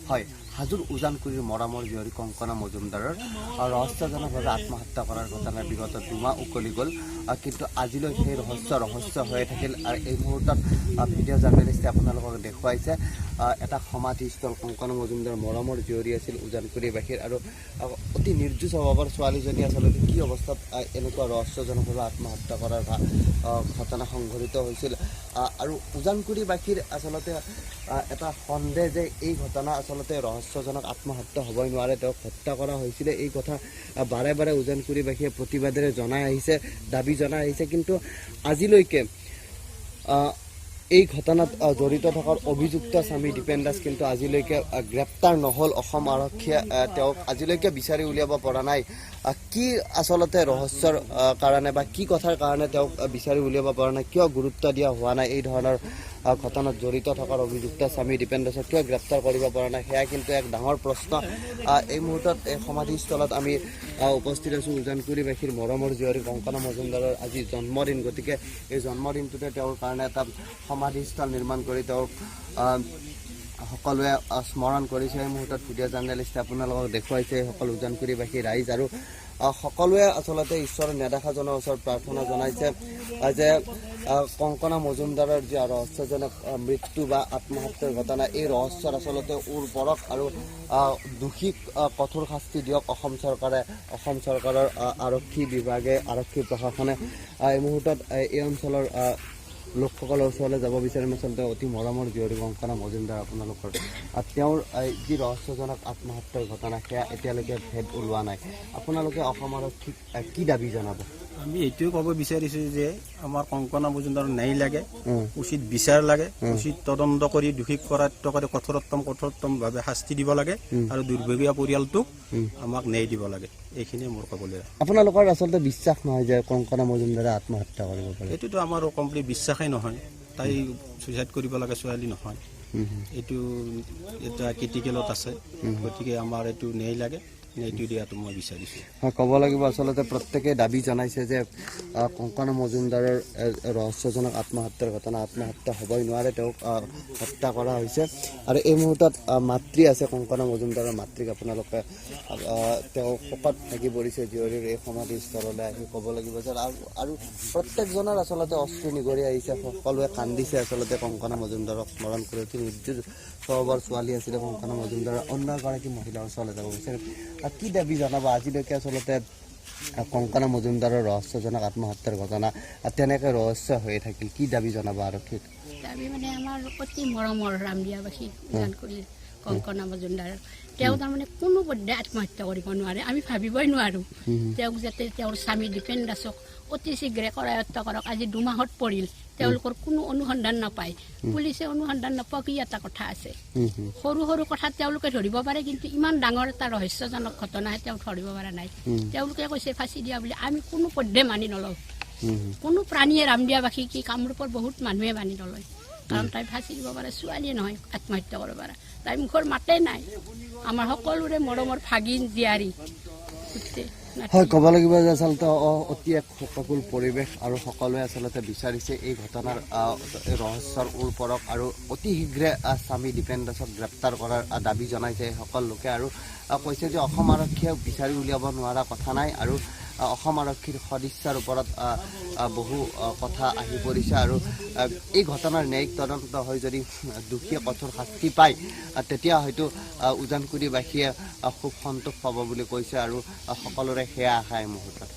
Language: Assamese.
হয় হাজোৰ উজানকুৰিৰ মৰামৰ জীয়ৰী কংকনা মজুমদাৰৰ ৰহস্যজনকভাৱে আত্মহত্যা কৰাৰ ঘটনা বিগত 2 মাহ উকলি গ'ল কিন্তু আজিলৈ সেই ৰহস্য হৈ থাকিল আৰু এই মুহূৰ্তত ভিডিঅ' জাৰ্নেলিষ্টে আপোনালোকক দেখুৱাইছে এটা সমাধিস্থল কংকনা মজুমদাৰ মৰমৰ জীয়ৰী আছিল উজানকুৰিবাসীৰ আৰু অতি নিৰ্জীৱ স্বভাৱৰ ছোৱালীজনী আচলতে কি অৱস্থাত এনেকুৱা ৰহস্যজনকভাৱে আত্মহত্যা কৰাৰ ঘটনা সংঘটিত হৈছিল আৰু উজানকুৰিবাসীৰ আচলতে এটা সন্দেহ যে এই ঘটনা আচলতে ৰহস্যজনক আত্মহত্যা হ'বই নোৱাৰে তেওঁক হত্যা কৰা হৈছিলে এই কথা বাৰে বাৰে উজানকুৰিবাসীয়ে প্ৰতিবাদেৰে জনাই আহিছে দাবী জনাই আহিছে কিন্তু আজিলৈকে এই ঘটনাত জড়িত থকাৰ অভিযুক্ত স্বামী দীপেন দাস কিন্তু আজিলৈকে গ্ৰেপ্তাৰ নহ'ল অসম আৰক্ষীয়ে তেওঁক আজিলৈকে বিচাৰি উলিয়াব পৰা নাই কি আচলতে ৰহস্যৰ কাৰণে বা কি কথাৰ কাৰণে তেওঁক বিচাৰি উলিয়াব পৰা নাই কিয় গুৰুত্ব দিয়া হোৱা নাই এই ধৰণৰ ঘটনাত জড়িত থকাৰ অভিযুক্ত স্বামী দীপেন দাসক কিয় গ্ৰেপ্তাৰ কৰিব পৰা নাই সেয়া কিন্তু এক ডাঙৰ প্ৰশ্ন এই মুহূৰ্তত এই সমাধিস্থলত আমি উপস্থিত আছোঁ উজানকুৰিবাসীৰ মৰমৰ জীয়ৰী কংকনা মজুমদাৰৰ আজি জন্মদিন গতিকে এই জন্মদিনটোতে তেওঁৰ কাৰণে এটা সমাধিস্থল নিৰ্মাণ কৰি তেওঁক সকলোৱে স্মৰণ কৰিছে এই মুহূৰ্তত ভিডিঅ' জাৰ্নেলিষ্টে আপোনালোকক দেখুৱাইছে সকলো উজানকুৰিবাসী ৰাইজ আৰু সকলোৱে আচলতে ঈশ্বৰৰ নেদেখাজনৰ ওচৰত প্ৰাৰ্থনা জনাইছে যে কংকনা মজুমদাৰৰ যি ৰহস্যজনক মৃত্যু বা আত্মহত্যাৰ ঘটনা এই ৰহস্যৰ আচলতে উৰ্বৰক আৰু দোষীক কঠোৰ শাস্তি দিয়ক অসম চৰকাৰৰ আৰক্ষী বিভাগে আৰক্ষী প্ৰশাসনে এই মুহূৰ্তত এই অঞ্চলৰ লোকসকলৰ ওচৰলৈ যাব বিচাৰিম আচলতে অতি মৰমৰ জীয়ৰী কংকনা মজুমদাৰ আপোনালোকৰ তেওঁৰ যি ৰহস্যজনক আত্মহত্যাৰ ঘটনা সেয়া এতিয়ালৈকে ভেদ ওলোৱা নাই আপোনালোকে অসম আৰক্ষীক কি দাবী জনাব আমি এইটোৱে ক'ব বিচাৰিছোঁ যে আমাৰ কংকনা মজুমদাৰ ন্যায় লাগে উচিত বিচাৰ লাগে উচিত তদন্ত কৰি দোষীক কৰায়ত্ব কৰি কঠোৰতমভাৱে শাস্তি দিব লাগে আৰু দুৰ্ভগীয়া পৰিয়ালটোক আমাক ন্যায় দিব লাগে এইখিনিয়ে মোৰ ক'বলৈ আপোনালোকৰ আচলতে বিশ্বাস নহয় যে কংকনা মজুমদাৰে আত্মহত্যা কৰিব পাৰে এইটোতো আমাৰ কমপ্লিট বিশ্বাসেই নহয় তাই ছুইচাইড কৰিব লাগে ছোৱালী নহয় এইটো এটা ক্ৰিটিকেলত আছে গতিকে আমাৰ এইটো ন্যায় লাগে ন্যায়টো দিয়াটো মই বিচাৰিছোঁ ক'ব লাগিব আচলতে প্ৰত্যেকে দাবী জনাইছে যে কংকনা মজুমদাৰৰ ৰহস্যজনক আত্মহত্যাৰ ঘটনা আত্মহত্যা হ'বই নোৱাৰে তেওঁক হত্যা কৰা হৈছে আৰু এই মুহূৰ্তত মাতৃ আছে কংকনা মজুমদাৰৰ মাতৃক আপোনালোকে তেওঁ শোকত থাকি পৰিছে জীয়ৰীৰ এই সমাধিস্থললৈ আহি ক'ব লাগিব যে আৰু প্ৰত্যেকজনৰ আচলতে অশ্ৰু নিগৰি আহিছে সকলোৱে কান্দিছে আচলতে কংকনা মজুমদাৰক স্মৰণ কৰি অতি নিৰ্জীৱ স্বভাৱৰ ছোৱালী আছিলে কংকনা মজুমদাৰৰ অন্য এগৰাকী মহিলাৰ ওচৰলৈ যাব বিচাৰে কি দাবী জনাব আজিলৈকে আচলতে কংকনা মজুমদাৰৰ ৰহস্যজনক আত্মহত্যাৰ ঘটনা তেনেকৈ ৰহস্য হৈ থাকিল কি দাবী জনাব আৰক্ষীক দাবী মানে আমাৰ অতি মৰমৰ ৰামদিয়াবাসী উজানকুৰিৰ কংকনা মজুমদাৰ তেওঁ তাৰমানে কোনো পধ্যে আত্মহত্যা কৰিব নোৱাৰে আমি ভাবিবই নোৱাৰোঁ তেওঁক যাতে তেওঁৰ স্বামী দীপেন দাসক অতি শীঘ্ৰে কৰায়ত্ব কৰক আজি 2 মাহত পৰিল তেওঁলোকৰ কোনো অনুসন্ধান নাপায় পুলিচে অনুসন্ধান নাপায় কি এটা কথা আছে সৰু সৰু কথা তেওঁলোকে ধৰিব পাৰে কিন্তু ইমান ডাঙৰ এটা ৰহস্যজনক ঘটনাহে তেওঁ ধৰিব পৰা নাই তেওঁলোকে কৈছে ফাঁচি দিয়া বুলি আমি কোনো পধ্যে মানি নলওঁ কোনো প্ৰাণীয়ে ৰামদিয়াবাসী কি কামৰূপৰ বহুত মানুহে মানি নলয় কাৰণ তাই ফাঁচি দিব পাৰে ছোৱালীয়ে নহয় আত্মহত্যা কৰিব পাৰে তাই মুখৰ মাতেই নাই আমাৰ সকলোৰে মৰমৰ ভাগিন জীয়াৰী হয় ক'ব লাগিব যে আচলতে অতি এক শোকাকুল পৰিৱেশ আৰু সকলোৱে আচলতে বিচাৰিছে এই ঘটনাৰ ৰহস্যৰ ওপৰত আৰু অতি শীঘ্ৰে স্বামী দীপেন দাসক গ্ৰেপ্তাৰ কৰাৰ দাবী জনাইছে সকলো লোকে আৰু কৈছে যে অসম আৰক্ষীয়ে বিচাৰি উলিয়াব নোৱাৰা কথা নাই আৰু অসম আৰক্ষীৰ সদিচ্ছাৰ ওপৰত বহু কথা আহি পৰিছে আৰু এই ঘটনাৰ ন্যায়িক তদন্ত হৈ যদি দোষীয়ে কঠোৰ শাস্তি পায় তেতিয়া হয়তো উজানকুৰিবাসীয়ে খুব সন্তোষ পাব বুলি কৈছে আৰু সকলোৰে সেয়া আশা এই মুহূৰ্তত